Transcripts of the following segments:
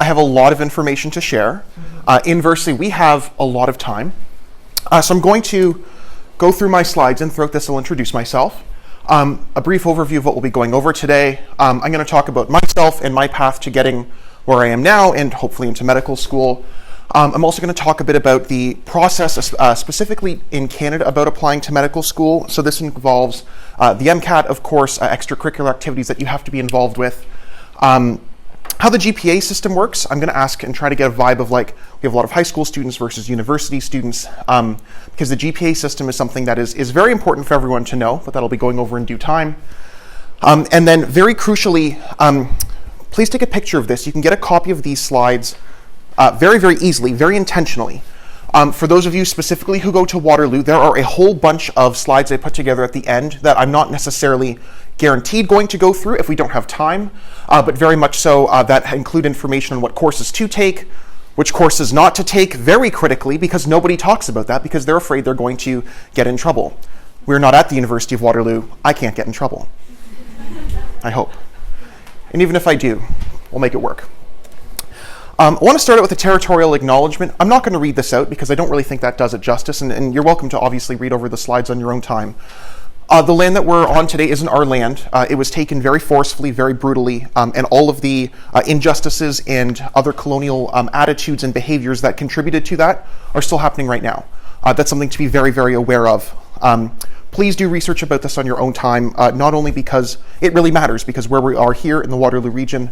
I have a lot of information to share. Inversely, we have a lot of time. So I'm going to go through my slides, and throughout this I'll introduce myself. A brief overview of what we'll be going over today. I'm going to talk about myself and my path to getting where I am now and hopefully into medical school. I'm also going to talk a bit about the process, specifically in Canada, about applying to medical school. So this involves the MCAT, of course, extracurricular activities that you have to be involved with. How the GPA system works, I'm going to ask and try to get a vibe of, like, we have a lot of high school students versus university students, because the GPA system is something that is very important for everyone to know, but that'll be going over in due time. And then very crucially, please take a picture of this. You can get a copy of these slides very, very easily, very intentionally. For those of you specifically who go to Waterloo, there are a whole bunch of slides I put together at the end that I'm not necessarily guaranteed going to go through if we don't have time, but very much so that include information on what courses to take, which courses not to take, very critically, because nobody talks about that because they're afraid they're going to get in trouble. We're not at the University of Waterloo. I can't get in trouble. I hope. And even if I do, we'll make it work. I want to start out with a territorial acknowledgement. I'm not going to read this out because I don't really think that does it justice, and you're welcome to obviously read over the slides on your own time. The land that we're on today isn't our land. It was taken very forcefully, very brutally, and all of the injustices and other colonial attitudes and behaviors that contributed to that are still happening right now. That's something to be very, very aware of. Please do research about this on your own time, not only because it really matters, because where we are here in the Waterloo region,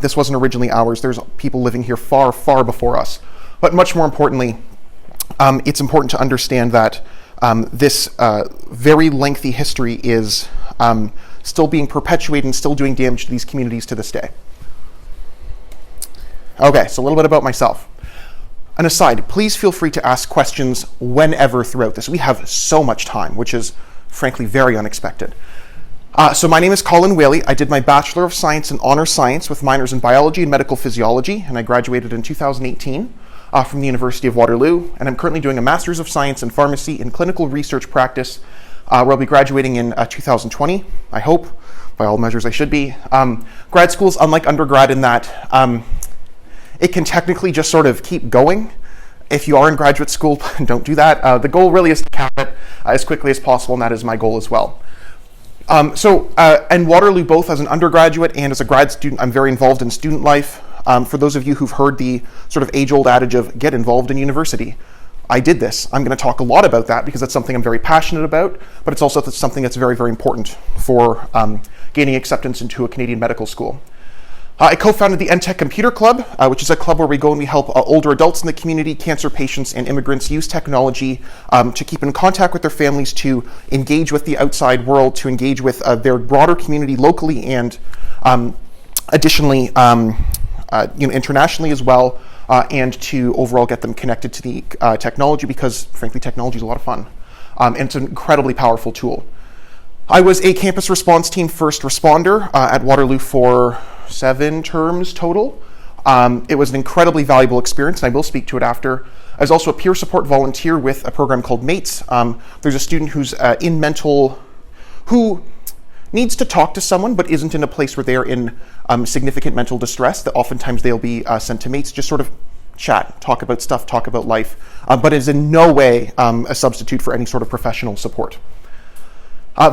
this wasn't originally ours. There's people living here far, far before us. But much more importantly, it's important to understand that this very lengthy history is still being perpetuated and still doing damage to these communities to this day. Okay, so a little bit about myself. An aside, please feel free to ask questions whenever throughout this. We have so much time, which is frankly very unexpected. So my name is Colin Whaley. I did my Bachelor of Science in Honors Science with minors in Biology and Medical Physiology, and I graduated in 2018 from the University of Waterloo, and I'm currently doing a Master's of Science in Pharmacy in Clinical Research Practice, where I'll be graduating in 2020, I hope. By all measures I should be. Grad school is unlike undergrad in that it can technically just sort of keep going. If you are in graduate school, don't do that. The goal really is to cap it as quickly as possible, and that is my goal as well. And Waterloo, both as an undergraduate and as a grad student, I'm very involved in student life. For those of you who've heard the sort of age-old adage of get involved in university, I did this. I'm going to talk a lot about that because that's something I'm very passionate about, but it's also something that's very, very important for gaining acceptance into a Canadian medical school. I co-founded the NTech Computer Club, which is a club where we go and we help older adults in the community, cancer patients, and immigrants use technology to keep in contact with their families, to engage with the outside world, to engage with their broader community locally, and additionally, internationally as well, and to overall get them connected to the technology, because frankly, technology is a lot of fun, and it's an incredibly powerful tool. I was a campus response team first responder at Waterloo for 7 terms total. It was an incredibly valuable experience, and I will speak to it after. I was also a peer support volunteer with a program called MATES. There's a student who's who needs to talk to someone but isn't in a place where they're in significant mental distress, that oftentimes they'll be sent to MATES, just sort of chat, talk about stuff, talk about life, but is in no way a substitute for any sort of professional support.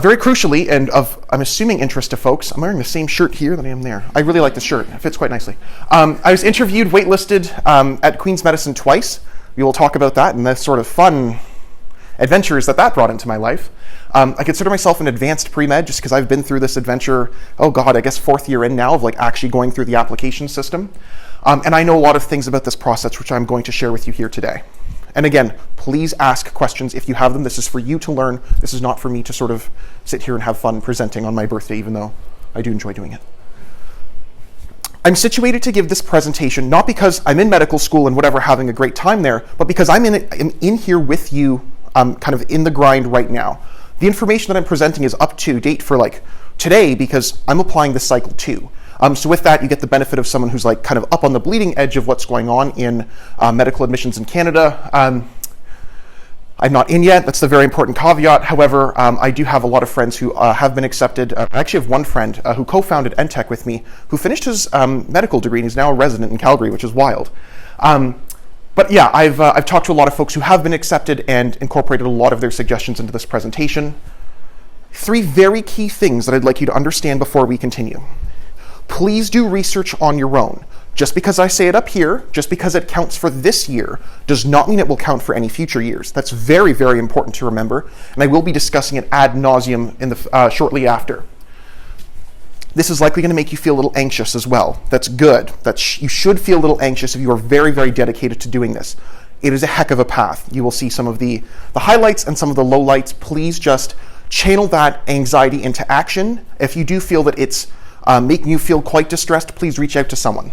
Very crucially, and of, I'm assuming, interest to folks, I'm wearing the same shirt here that I am there. I really like this shirt. It fits quite nicely. I was interviewed, waitlisted at Queen's Medicine twice. We will talk about that and the sort of fun adventures that brought into my life. I consider myself an advanced pre-med just because I've been through this adventure, I guess 4th year in now of actually going through the application system. And I know a lot of things about this process, which I'm going to share with you here today. And again, please ask questions if you have them. This is for you to learn. This is not for me to sort of sit here and have fun presenting on my birthday, even though I do enjoy doing it. I'm situated to give this presentation not because I'm in medical school and whatever, having a great time there, but because I'm in here with you, kind of in the grind right now. The information that I'm presenting is up to date for today because I'm applying this cycle too. So with that, you get the benefit of someone who's kind of up on the bleeding edge of what's going on in medical admissions in Canada. I'm not in yet. That's the very important caveat. However, I do have a lot of friends who have been accepted. I actually have one friend who co-founded NTech with me, who finished his medical degree and is now a resident in Calgary, which is wild. But yeah, I've talked to a lot of folks who have been accepted and incorporated a lot of their suggestions into this presentation. 3 very key things that I'd like you to understand before we continue. Please do research on your own. Just because I say it up here, just because it counts for this year, does not mean it will count for any future years. That's very, very important to remember, and I will be discussing it ad nauseum in the shortly after. This is likely going to make you feel a little anxious as well. That's good. You should feel a little anxious if you are very, very dedicated to doing this. It is a heck of a path. You will see some of the highlights and some of the lowlights. Please just channel that anxiety into action. If you do feel that it's making you feel quite distressed, please reach out to someone.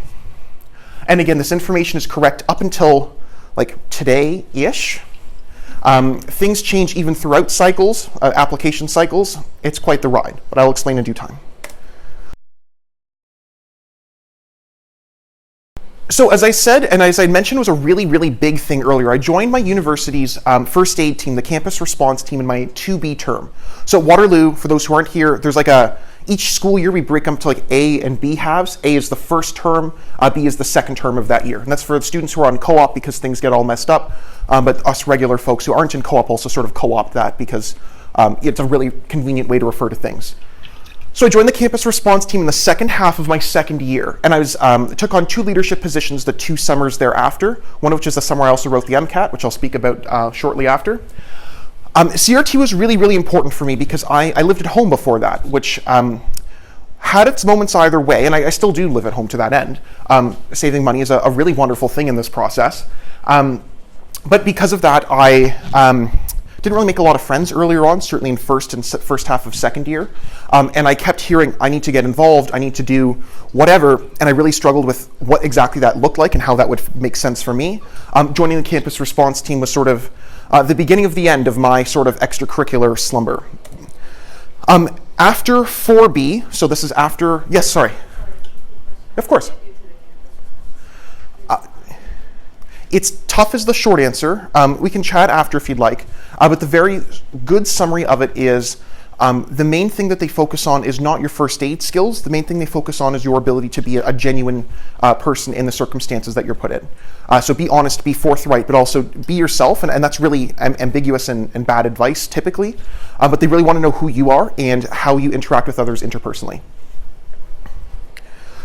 And again, this information is correct up until like today-ish. Things change even throughout cycles, application cycles. It's quite the ride, but I'll explain in due time. So as I said, and as I mentioned, was a really, really big thing earlier. I joined my university's first aid team, the campus response team, in my 2B term. So at Waterloo, for those who aren't here, there's like each school year we break them to like A and B halves. A is the first term, B is the second term of that year. And that's for the students who are on co-op because things get all messed up. But us regular folks who aren't in co-op also sort of co-opt that because it's a really convenient way to refer to things. So I joined the campus response team in the second half of my second year, and I took on 2 leadership positions the 2 summers thereafter, one of which is the summer I also wrote the MCAT, which I'll speak about shortly after. CRT was really, really important for me because I lived at home before that, which had its moments either way, and I still do live at home to that end. Saving money is a really wonderful thing in this process. But because of that, I didn't really make a lot of friends earlier on, certainly in first half of second year. And I kept hearing, I need to get involved, I need to do whatever, and I really struggled with what exactly that looked like and how that would make sense for me. Joining the campus response team was sort of the beginning of the end of my sort of extracurricular slumber. After 4B, so this is after, yes, sorry. Of course. It's tough is the short answer. We can chat after if you'd like. But the very good summary of it is the main thing that they focus on is not your first aid skills. The main thing they focus on is your ability to be a genuine person in the circumstances that you're put in. So be honest, be forthright, but also be yourself. And that's really ambiguous and bad advice typically. But they really want to know who you are and how you interact with others interpersonally.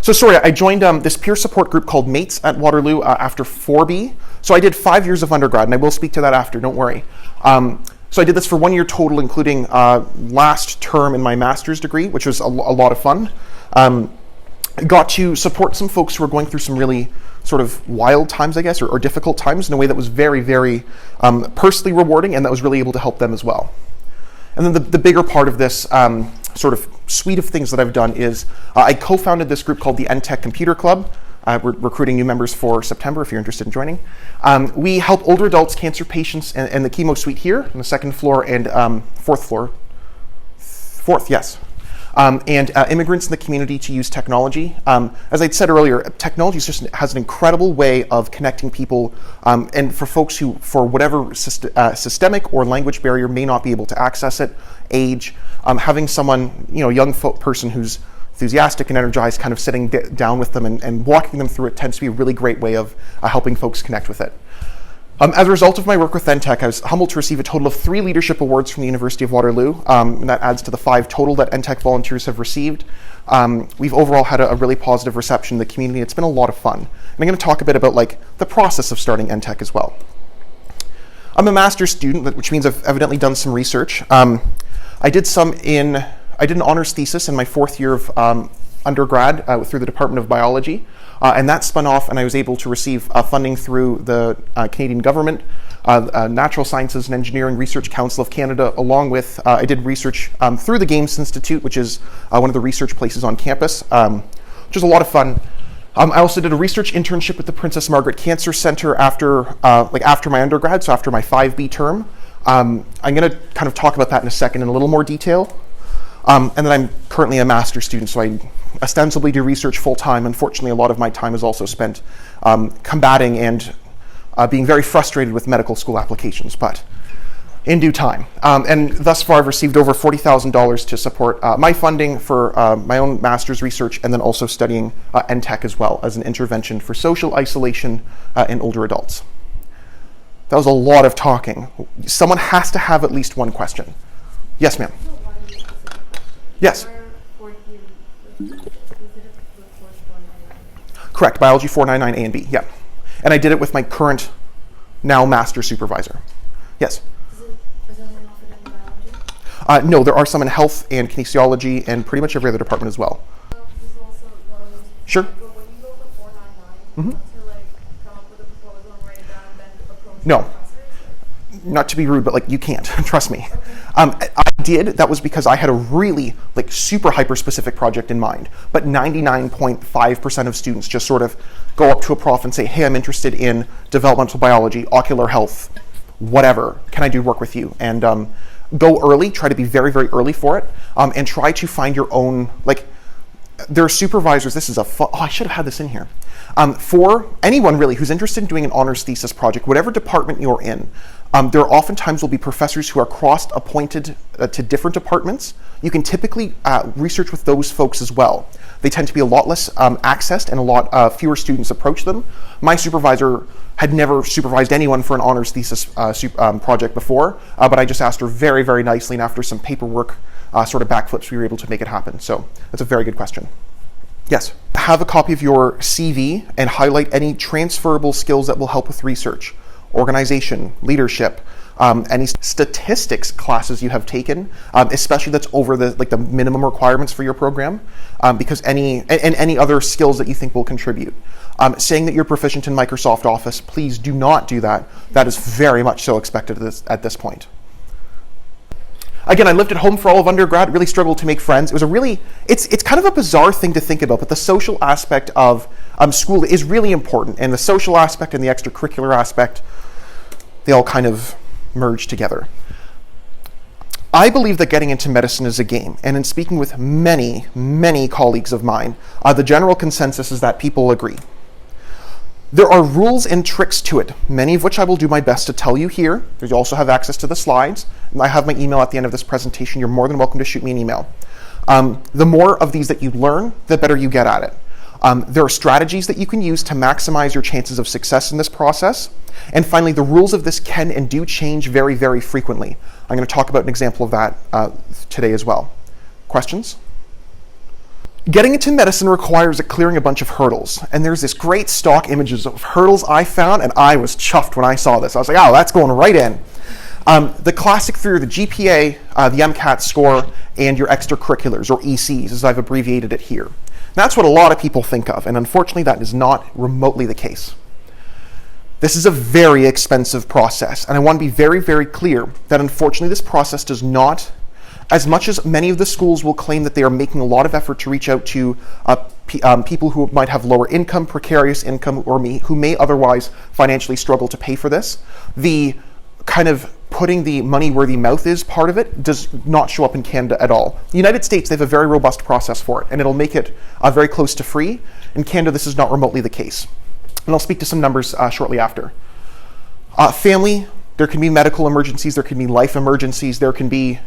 So sorry, I joined this peer support group called Mates at Waterloo after 4B. So I did 5 years of undergrad, and I will speak to that after, don't worry. So I did this for 1 year total, including last term in my master's degree, which was a lot of fun. Got to support some folks who were going through some really sort of wild times, I guess, or difficult times in a way that was very, very personally rewarding, and that was really able to help them as well. And then the bigger part of this sort of suite of things that I've done is I co-founded this group called the NTech Computer Club. We're recruiting new members for September if you're interested in joining. We help older adults, cancer patients, and the chemo suite here on the second floor and fourth floor. Fourth, yes. And immigrants in the community to use technology. As I said earlier, technology has an incredible way of connecting people, and for folks who, for whatever systemic or language barrier, may not be able to access it, age, having someone, a young person who's enthusiastic and energized, kind of sitting down with them and walking them through it tends to be a really great way of helping folks connect with it. As a result of my work with NTech, I was humbled to receive a total of 3 leadership awards from the University of Waterloo, and that adds to the 5 total that NTech volunteers have received. We've overall had a really positive reception in the community. It's been a lot of fun. And I'm going to talk a bit about the process of starting NTech as well. I'm a master's student, which means I've evidently done some research. I did an honors thesis in my 4th year of undergrad through the Department of Biology. And that spun off, and I was able to receive funding through the Canadian government, Natural Sciences and Engineering Research Council of Canada, along with, I did research through the Games Institute, which is one of the research places on campus, which was a lot of fun. I also did a research internship with the Princess Margaret Cancer Center after my undergrad, so after my 5B term. I'm going to kind of talk about that in a second in a little more detail. And then I'm currently a master's student, so I ostensibly do research full-time. Unfortunately, a lot of my time is also spent combating and being very frustrated with medical school applications. But in due time. And thus far, I've received over $40,000 to support my funding for my own master's research, and then also studying NTech as well as an intervention for social isolation in older adults. That was a lot of talking. Someone has to have at least one question. Yes, ma'am. Yes. Correct, biology 499 A and B, yeah. And I did it with my current, now master supervisor. Yes? Is there only offered in biology? No, there are some in health and kinesiology and pretty much every other department as well. This is also one of those. Sure. But when you go for 499, to like come up with a proposal and write it down and then approach No. the professors? Not to be rude, but like you can't, trust me. I did, that was because I had a really like super hyper specific project in mind, but 99.5% of students just sort of go up to a prof and say, hey, I'm interested in developmental biology, ocular health, whatever, can I do work with you? And go early, try to be very, very early for it, and try to find your own, like, there are supervisors, this is I should have had this in here. For anyone really who's interested in doing an honors thesis project, whatever department you're in, there oftentimes will be professors who are cross-appointed to different departments. You can typically research with those folks as well. They tend to be a lot less accessed and a lot fewer students approach them. My supervisor had never supervised anyone for an honors thesis project before, but I just asked her very, very nicely, and after some paperwork sort of backflips, we were able to make it happen. So that's a very good question. Yes. Have a copy of your CV and highlight any transferable skills that will help with research, organization, leadership, any statistics classes you have taken, especially that's over the minimum requirements for your program, because any other skills that you think will contribute. Saying that you're proficient in Microsoft Office, please do not do that. That is very much so expected at this point. Again, I lived at home for all of undergrad, really struggled to make friends. It was it's kind of a bizarre thing to think about, but the social aspect of school is really important, and the social aspect and the extracurricular aspect, they all kind of merge together. I believe that getting into medicine is a game, and in speaking with many, many colleagues of mine, the general consensus is that people agree. There are rules and tricks to it, many of which I will do my best to tell you here. You also have access to the slides. And I have my email at the end of this presentation. You're more than welcome to shoot me an email. The more of these that you learn, the better you get at it. There are strategies that you can use to maximize your chances of success in this process. And finally, the rules of this can and do change very, very frequently. I'm going to talk about an example of that today as well. Questions? Getting into medicine requires clearing a bunch of hurdles, and there's this great stock images of hurdles I found, and I was chuffed when I saw this. I was like, oh, that's going right in. The classic three are the GPA, the MCAT score, and your extracurriculars, or ECs, as I've abbreviated it here. And that's what a lot of people think of, and unfortunately that is not remotely the case. This is a very expensive process, and I want to be very, very clear that unfortunately this process does not, as much as many of the schools will claim that they are making a lot of effort to reach out to people who might have lower income, precarious income, or who may otherwise financially struggle to pay for this, the kind of putting the money where the mouth is part of it does not show up in Canada at all. The United States, they have a very robust process for it, and it'll make it very close to free. In Canada, this is not remotely the case. And I'll speak to some numbers shortly after. Family, there can be medical emergencies, there can be life emergencies, there can be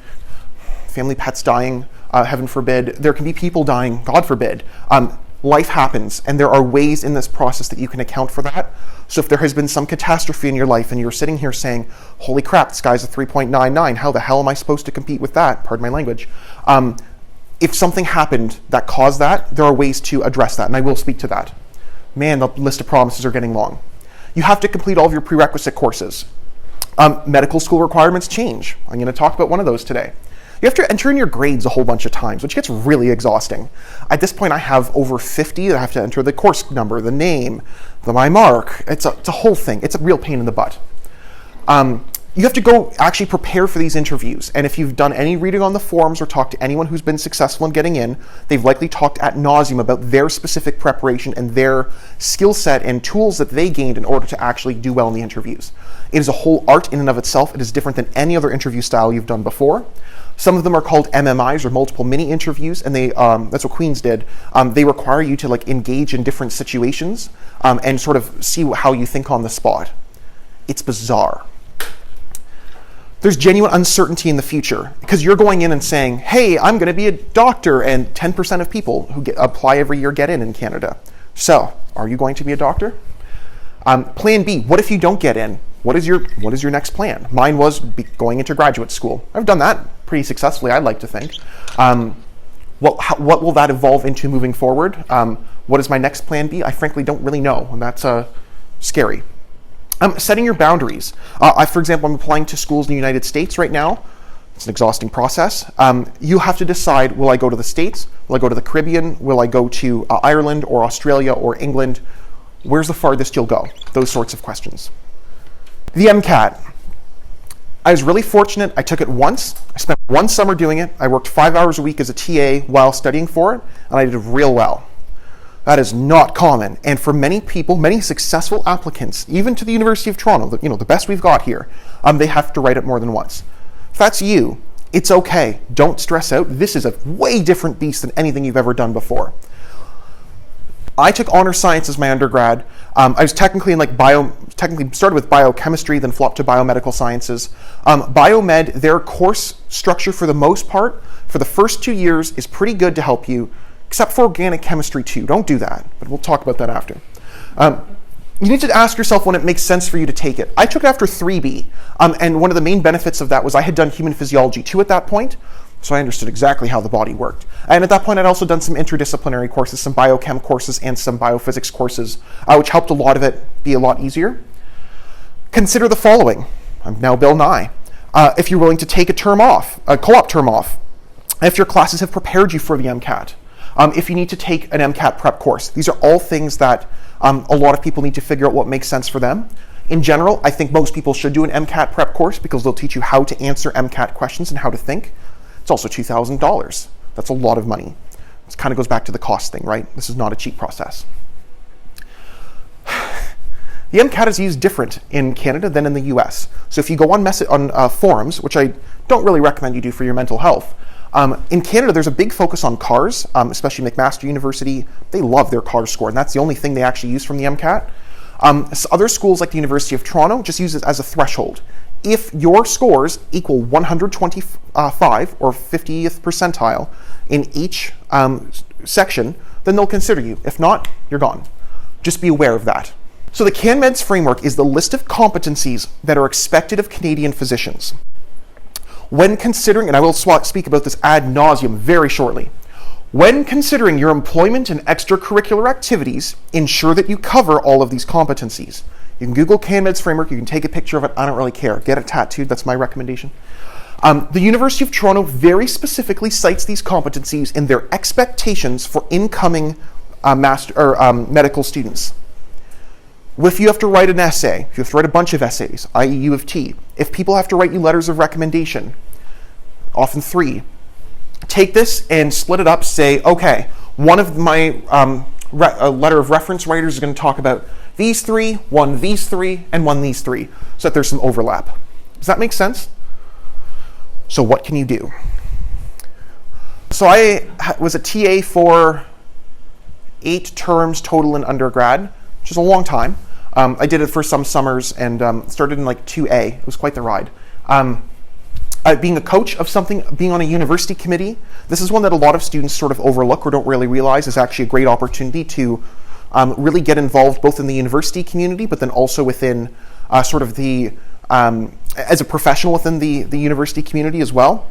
family pets dying, heaven forbid. There can be people dying, God forbid. Life happens, and there are ways in this process that you can account for that. So if there has been some catastrophe in your life and you're sitting here saying, holy crap, this guy's a 3.99, how the hell am I supposed to compete with that? Pardon my language. If something happened that caused that, there are ways to address that, and I will speak to that. Man, the list of promises are getting long. You have to complete all of your prerequisite courses. Medical school requirements change. I'm going to talk about one of those today. You have to enter in your grades a whole bunch of times, which gets really exhausting. At this point, I have over 50 that I have to enter the course number, the name, my mark. It's a whole thing. It's a real pain in the butt. You have to go actually prepare for these interviews. And if you've done any reading on the forums or talked to anyone who's been successful in getting in, they've likely talked ad nauseum about their specific preparation and their skill set and tools that they gained in order to actually do well in the interviews. It is a whole art in and of itself. It is different than any other interview style you've done before. Some of them are called MMIs, or multiple mini interviews, and that's what Queen's did. They require you to engage in different situations and sort of see how you think on the spot. It's bizarre. there's genuine uncertainty in the future because you're going in and saying, hey, I'm going to be a doctor, and 10% of people who apply every year get in Canada. So, are you going to be a doctor? Plan B, what if you don't get in? What is your next plan? Mine was going into graduate school. I've done that pretty successfully, I'd like to think. What will that evolve into moving forward? What is my next plan B? I frankly don't really know, and that's scary. Setting your boundaries. For example, I'm applying to schools in the United States right now. It's an exhausting process. You have to decide, will I go to the States? Will I go to the Caribbean? Will I go to Ireland or Australia or England? Where's the farthest you'll go? Those sorts of questions. The MCAT. I was really fortunate. I took it once. I spent one summer doing it. I worked 5 hours a week as a TA while studying for it, and I did real well. That is not common. And for many people, many successful applicants, even to the University of Toronto, the best we've got here, they have to write it more than once. If that's you, it's okay. Don't stress out. This is a way different beast than anything you've ever done before. I took honor science as my undergrad. I was technically started with biochemistry, then flopped to biomedical sciences. Biomed, their course structure for the most part, for the first 2 years is pretty good to help you, except for organic chemistry too. Don't do that, but we'll talk about that after. You need to ask yourself when it makes sense for you to take it. I took it after 3B, and one of the main benefits of that was I had done human physiology too at that point, so I understood exactly how the body worked. And at that point, I'd also done some interdisciplinary courses, some biochem courses, and some biophysics courses, which helped a lot of it be a lot easier. Consider the following. I'm now Bill Nye. If you're willing to take a term off, a co-op term off, if your classes have prepared you for the MCAT, if you need to take an MCAT prep course. These are all things that a lot of people need to figure out what makes sense for them. In general, I think most people should do an MCAT prep course because they'll teach you how to answer MCAT questions and how to think. It's also $2,000. That's a lot of money. This kind of goes back to the cost thing, right? This is not a cheap process. The MCAT is used different in Canada than in the US. So if you go on forums, which I don't really recommend you do for your mental health, in Canada, there's a big focus on CARS, especially McMaster University. They love their CARS score, and that's the only thing they actually use from the MCAT. Other schools like the University of Toronto just use it as a threshold. If your scores equal 125 or 50th percentile in each section, then they'll consider you. If not, you're gone. Just be aware of that. So the CanMEDS framework is the list of competencies that are expected of Canadian physicians. When considering, and I will speak about this ad nauseum very shortly, when considering your employment and extracurricular activities, ensure that you cover all of these competencies. You can Google CanMEDS framework, you can take a picture of it, I don't really care. Get it tattooed, that's my recommendation. The University of Toronto very specifically cites these competencies in their expectations for incoming medical students. If you have to write an essay, if you have to write a bunch of essays, i.e. U of T, if people have to write you letters of recommendation, often 3, take this and split it up, say, okay, one of my letter of reference writers is going to talk about these 3, one these 3, and one these 3, so that there's some overlap. Does that make sense? So what can you do? So I was a TA for 8 terms total in undergrad, which is a long time. I did it for some summers and started in like 2A. It was quite the ride. Being a coach of something, being on a university committee, this is one that a lot of students sort of overlook or don't really realize is actually a great opportunity to really get involved both in the university community, but then also within sort of the, as a professional within the university community as well.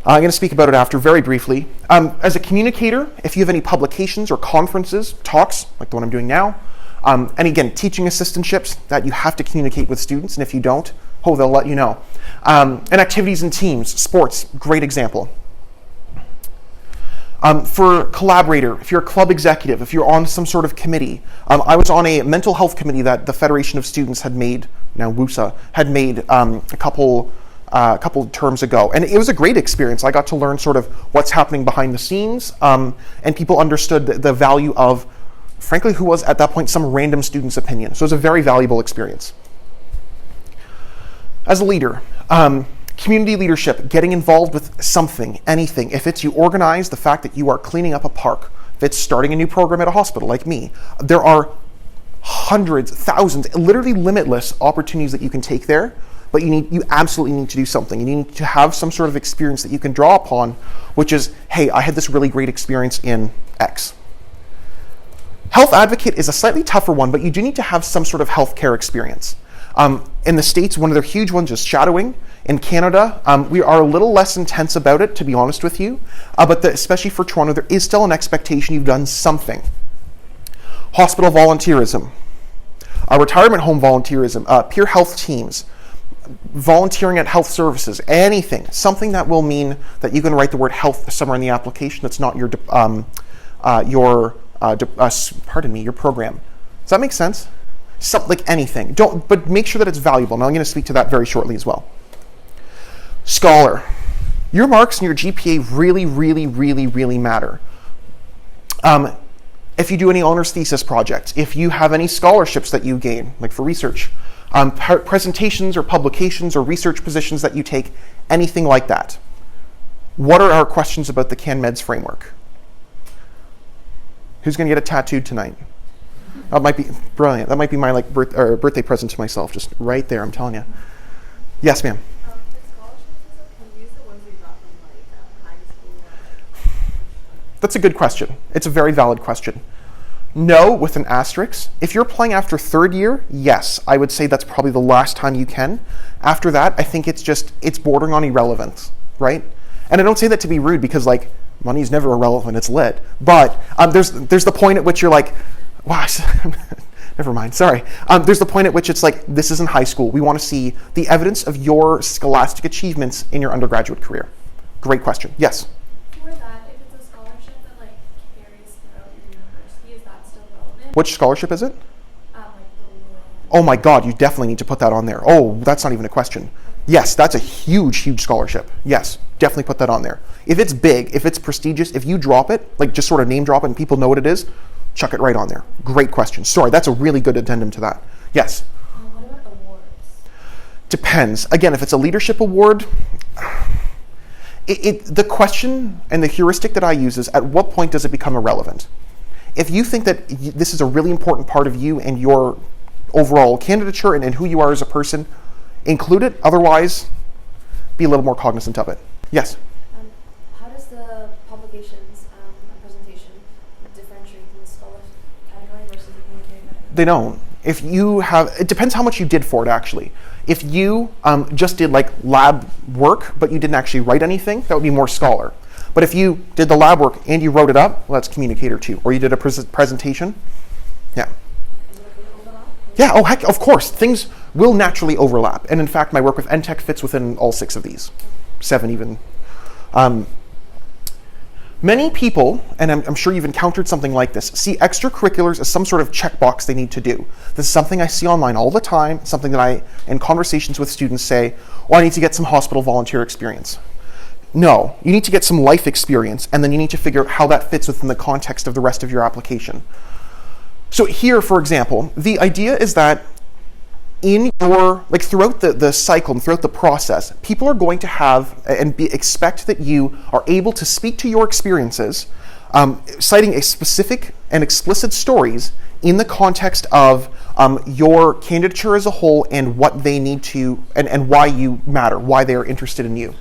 I'm going to speak about it after very briefly. As a communicator, if you have any publications or conferences, talks, like the one I'm doing now, and again, teaching assistantships that you have to communicate with students, and if you don't, they'll let you know. And activities in teams, sports, great example. For collaborator, if you're a club executive, if you're on some sort of committee, I was on a mental health committee that the Federation of Students had made, now WUSA, had made a couple terms ago. And it was a great experience. I got to learn sort of what's happening behind the scenes, and people understood the value of, frankly, who was at that point some random student's opinion. So it was a very valuable experience. As a leader, community leadership, getting involved with something, anything. If it's you organize the fact that you are cleaning up a park, if it's starting a new program at a hospital like me, there are hundreds, thousands, literally limitless opportunities that you can take there but you absolutely need to do something. You need to have some sort of experience that you can draw upon, which is, hey, I had this really great experience in X. Health advocate is a slightly tougher one, but you do need to have some sort of healthcare experience. In the States, one of their huge ones is shadowing. In Canada, we are a little less intense about it, to be honest with you, but especially for Toronto, there is still an expectation you've done something. Hospital volunteerism, retirement home volunteerism, peer health teams, volunteering at health services, anything, something that will mean that you can write the word health somewhere in the application that's not your program. Does that make sense? Something like anything. But make sure that it's valuable. Now I'm going to speak to that very shortly as well. Scholar. Your marks and your GPA really, really, really, really matter. If you do any honors thesis projects, if you have any scholarships that you gain, like for research, presentations or publications or research positions that you take, anything like that. What are our questions about the CanMEDS framework? Who's going to get it tattooed tonight? That might be brilliant. That might be my birthday present to myself, just right there, I'm telling you. Yes, ma'am. That's a good question. It's a very valid question. No, with an asterisk. If you're applying after third year, yes, I would say that's probably the last time you can. After that, I think it's bordering on irrelevance, right? And I don't say that to be rude because money's never irrelevant, it's lit. But there's the point at which you're like, wow, never mind, sorry. There's the point at which it's like, this isn't high school. We want to see the evidence of your scholastic achievements in your undergraduate career. Great question. Yes? For that, if it's a scholarship that carries throughout your university, is that still relevant? Which scholarship is it? Oh my God, you definitely need to put that on there. Oh, that's not even a question. Yes, that's a huge, huge scholarship. Yes, definitely put that on there. If it's big, if it's prestigious, if you drop it, just sort of name drop it and people know what it is, chuck it right on there. Great question. Sorry, that's a really good addendum to that. Yes? What about awards? Depends. Again, if it's a leadership award, the question and the heuristic that I use is, at what point does it become irrelevant? If you think that this is a really important part of you and your overall candidature and who you are as a person, include it. Otherwise, be a little more cognizant of it. Yes? How does the publications and presentation differentiate in the scholar category versus the communicating category? They don't. If you have, it depends how much you did for it, actually. If you just did lab work, but you didn't actually write anything, that would be more scholar. But if you did the lab work and you wrote it up, well, that's communicator too. Or you did a presentation, yeah. Yeah, oh heck, of course. Things will naturally overlap. And in fact, my work with NTech fits within all 6 of these. 7 even. Many people, and I'm sure you've encountered something like this, see extracurriculars as some sort of checkbox they need to do. This is something I see online all the time, something that I, in conversations with students, say, oh, I need to get some hospital volunteer experience. No, you need to get some life experience, and then you need to figure out how that fits within the context of the rest of your application. So here, for example, the idea is that in your, throughout the cycle and throughout the process, people are going to have and expect that you are able to speak to your experiences, citing a specific and explicit stories in the context of your candidature as a whole and what they need to, and why you matter, why they are interested in you.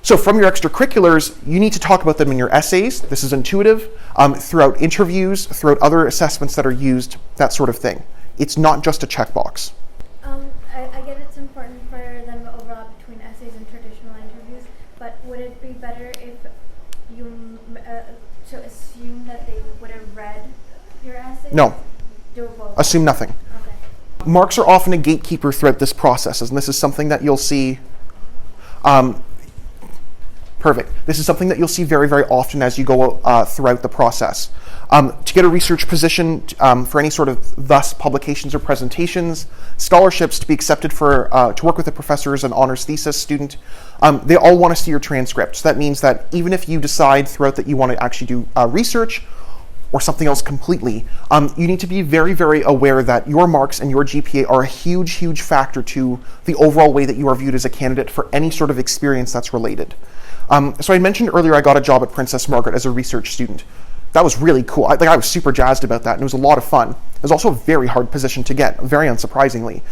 So from your extracurriculars, you need to talk about them in your essays. This is intuitive. Throughout interviews, throughout other assessments that are used, that sort of thing. It's not just a checkbox. I get it's important for them to overlap between essays and traditional interviews, but would it be better if you to assume that they would have read your essay? No. Do both. Assume nothing. Okay. Marks are often a gatekeeper throughout this process, and this is something that you'll see. Perfect. This is something that you'll see very, very often as you go throughout the process. To get a research position for any sort of thus publications or presentations, scholarships to be accepted for to work with a professor as an honors thesis student, they all want to see your transcript. So that means that even if you decide throughout that you want to actually do research or something else completely, you need to be very, very aware that your marks and your GPA are a huge, huge factor to the overall way that you are viewed as a candidate for any sort of experience that's related. So I mentioned earlier I got a job at Princess Margaret as a research student. That was really cool. I was super jazzed about that, and it was a lot of fun. It was also a very hard position to get, very unsurprisingly.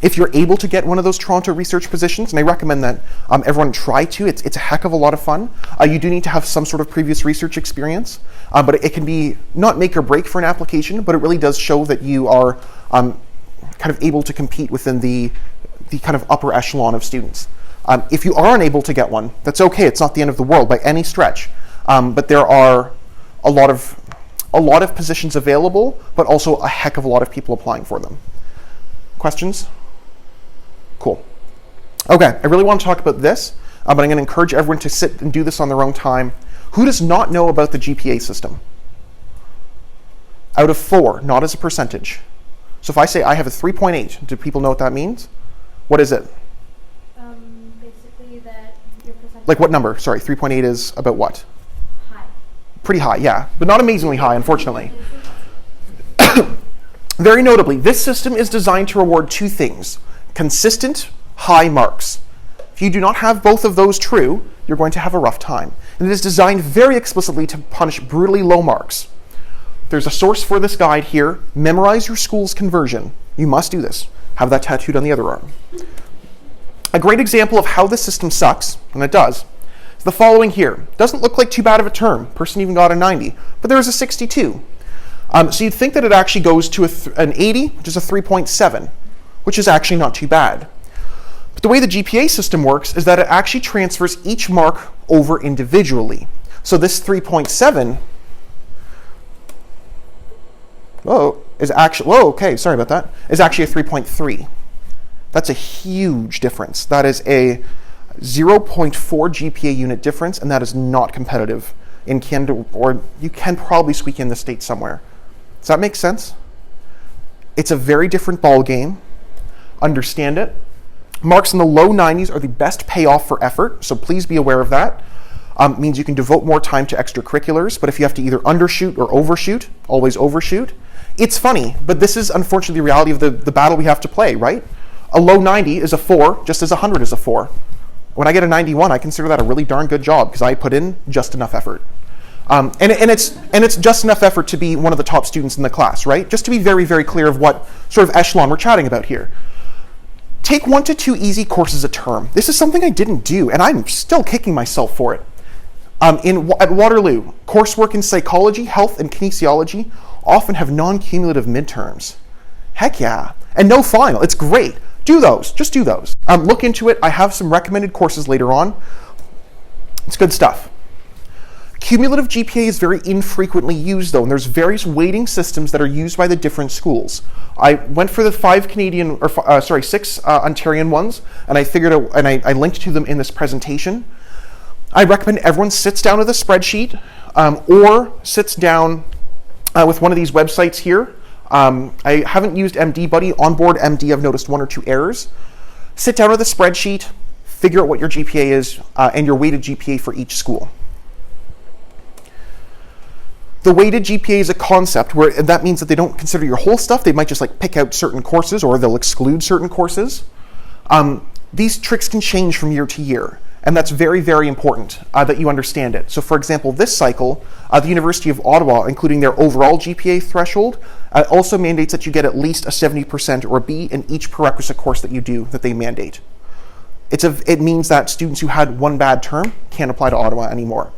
If you're able to get one of those Toronto research positions, and I recommend that everyone try to, it's a heck of a lot of fun. You do need to have some sort of previous research experience, but it can be not make or break for an application, but it really does show that you are kind of able to compete within the kind of upper echelon of students. If you are unable to get one, that's okay. It's not the end of the world by any stretch. But there are a lot of positions available, but also a heck of a lot of people applying for them. Questions? Cool. Okay, I really want to talk about this, but I'm going to encourage everyone to sit and do this on their own time. Who does not know about the GPA system? Out of 4, not as a percentage. So if I say I have a 3.8, do people know what that means? What is it? Basically that your percentage. Like what number? Sorry, 3.8 is about what? High. Pretty high, yeah, but not amazingly high, unfortunately. Very notably, this system is designed to reward 2 things: consistent, high marks. If you do not have both of those true, you're going to have a rough time. And it is designed very explicitly to punish brutally low marks. There's a source for this guide here. Memorize your school's conversion. You must do this. Have that tattooed on the other arm. A great example of how this system sucks, and it does, is the following here. Doesn't look like too bad of a term. Person even got a 90, but there's a 62. So you'd think that it actually goes to an 80, which is a 3.7, which is actually not too bad. But the way the GPA system works is that it actually transfers each mark over individually. So this 3.7, is actually a 3.3. That's a huge difference. That is a 0.4 GPA unit difference, and that is not competitive in Canada, or you can probably squeak in the States somewhere. Does that make sense? It's a very different ball game. Understand it. Marks in the low 90s are the best payoff for effort, so please be aware of that. Means you can devote more time to extracurriculars, but if you have to either undershoot or overshoot, always overshoot. It's funny, but this is unfortunately the reality of the battle we have to play, right? A low 90 is a 4, just as 100 is a 4. When I get a 91, I consider that a really darn good job because I put in just enough effort. And it's just enough effort to be one of the top students in the class, right? Just to be very, very clear of what sort of echelon we're chatting about here. Take 1 to 2 easy courses a term. This is something I didn't do, and I'm still kicking myself for it. At Waterloo, coursework in psychology, health, and kinesiology often have non-cumulative midterms. Heck yeah. And no final. It's great. Do those. Just do those. Look into it. I have some recommended courses later on. It's good stuff. Cumulative GPA is very infrequently used, though, and there's various weighting systems that are used by the different schools. I went for the 6 Ontarian ones, and I figured out, and I linked to them in this presentation. I recommend everyone sits down with a spreadsheet or sits down with one of these websites here. I haven't used MD Buddy. Onboard MD, I've noticed 1 or 2 errors. Sit down with a spreadsheet, figure out what your GPA is and your weighted GPA for each school. The weighted GPA is a concept where that means that they don't consider your whole stuff. They might just like pick out certain courses, or they'll exclude certain courses. These tricks can change from year to year, and that's very, very important that you understand it. So for example, this cycle, the University of Ottawa, including their overall GPA threshold, also mandates that you get at least a 70% or a B in each prerequisite course that you do that they mandate. It means that students who had one bad term can't apply to Ottawa anymore.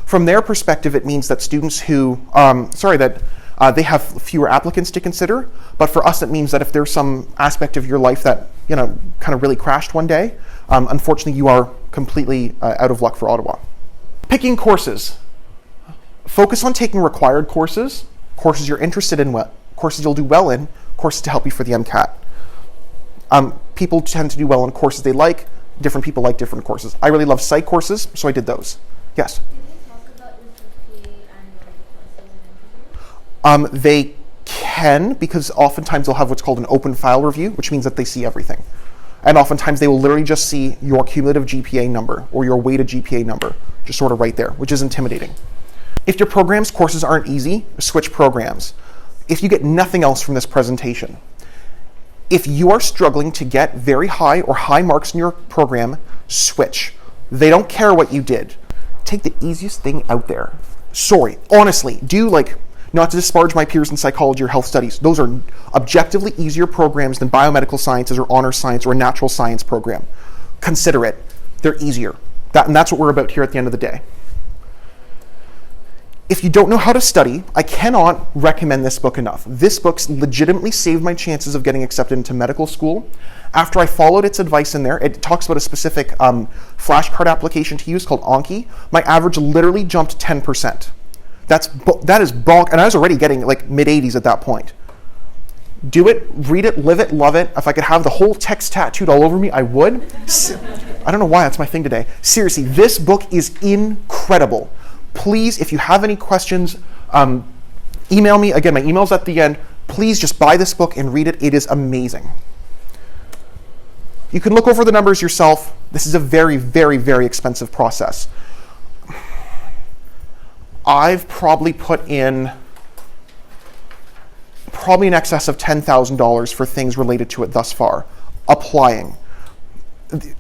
From their perspective, it means that students who, they have fewer applicants to consider, but for us it means that if there's some aspect of your life that, kind of really crashed one day, unfortunately you are completely out of luck for Ottawa. Picking courses. Focus on taking required courses you're interested in, courses you'll do well in, courses to help you for the MCAT. People tend to do well in courses they like. Different people like different courses. I really love psych courses, so I did those. Yes? They can, because oftentimes they'll have what's called an open file review, which means that they see everything. And oftentimes they will literally just see your cumulative GPA number or your weighted GPA number, just sort of right there, which is intimidating. If your program's courses aren't easy, switch programs. If you get nothing else from this presentation, if you are struggling to get very high or high marks in your program, switch. They don't care what you did. Take the easiest thing out there. Sorry, honestly, Not to disparage my peers in psychology or health studies. Those are objectively easier programs than biomedical sciences or honors science or a natural science program. Consider it. They're easier. And that's what we're about here at the end of the day. If you don't know how to study, I cannot recommend this book enough. This book legitimately saved my chances of getting accepted into medical school. After I followed its advice in there, it talks about a specific flashcard application to use called Anki. My average literally jumped 10%. That is bonk, and I was already getting like mid-80s at that point. Do it, read it, live it, love it. If I could have the whole text tattooed all over me, I would. I don't know why, that's my thing today. Seriously, this book is incredible. Please, if you have any questions, email me. Again, my email's at the end. Please just buy this book and read it. It is amazing. You can look over the numbers yourself. This is a very, very, very expensive process. I've probably put in in excess of $10,000 for things related to it thus far. Applying.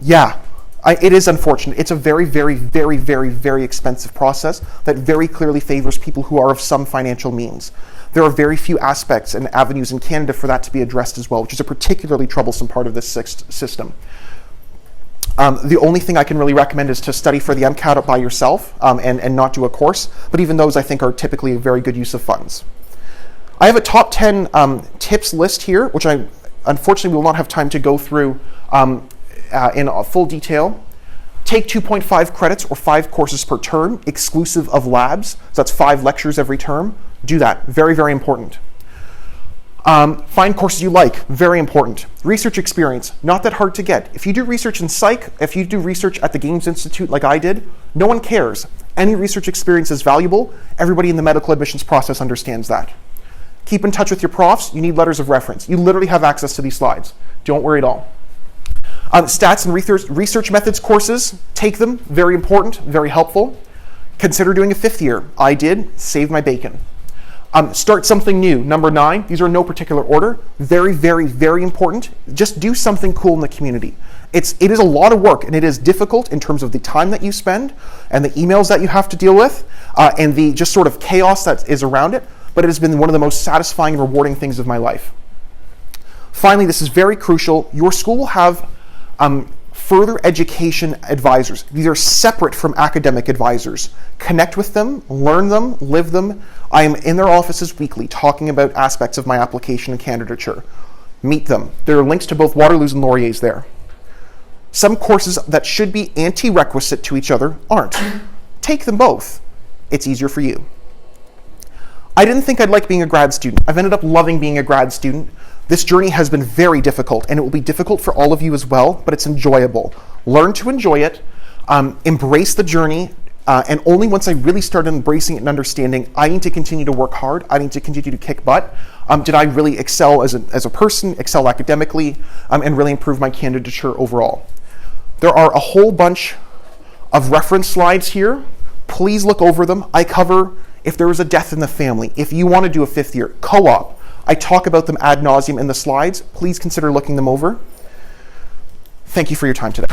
Yeah. It is unfortunate. It's a very, very, very, very, very expensive process that very clearly favors people who are of some financial means. There are very few aspects and avenues in Canada for that to be addressed as well, which is a particularly troublesome part of this system. The only thing I can really recommend is to study for the MCAT by yourself and not do a course, but even those I think are typically a very good use of funds. I have a top 10 tips list here, which I unfortunately will not have time to go through in full detail. Take 2.5 credits or 5 courses per term, exclusive of labs. So that's 5 lectures every term. Do that. Very, very important. Find courses you like. Very important. Research experience. Not that hard to get. If you do research in psych, if you do research at the Games Institute like I did, no one cares. Any research experience is valuable. Everybody in the medical admissions process understands that. Keep in touch with your profs. You need letters of reference. You literally have access to these slides. Don't worry at all. Stats and research methods courses, take them. Very important, very helpful. Consider doing a 5th year. I did. Saved my bacon. Start something new. Number 9. These are in no particular order. Very, very, very important. Just do something cool in the community. It is a lot of work, and it is difficult in terms of the time that you spend and the emails that you have to deal with and the just sort of chaos that is around it, but it has been one of the most satisfying and rewarding things of my life. Finally, this is very crucial. Your school will have further education advisors. These are separate from academic advisors. Connect with them, learn them, live them. I am in their offices weekly talking about aspects of my application and candidature. Meet them. There are links to both Waterloos and Lauriers there. Some courses that should be anti-requisite to each other aren't. Take them both. It's easier for you. I didn't think I'd like being a grad student. I've ended up loving being a grad student. This journey has been very difficult, and it will be difficult for all of you as well, but it's enjoyable. Learn to enjoy it, embrace the journey, and only once I really started embracing it and understanding, I need to continue to work hard, I need to continue to kick butt, did I really excel as a person, excel academically, and really improve my candidature overall. There are a whole bunch of reference slides here. Please look over them. I cover if there was a death in the family, if you want to do a 5th year, co-op. I talk about them ad nauseum in the slides. Please consider looking them over. Thank you for your time today.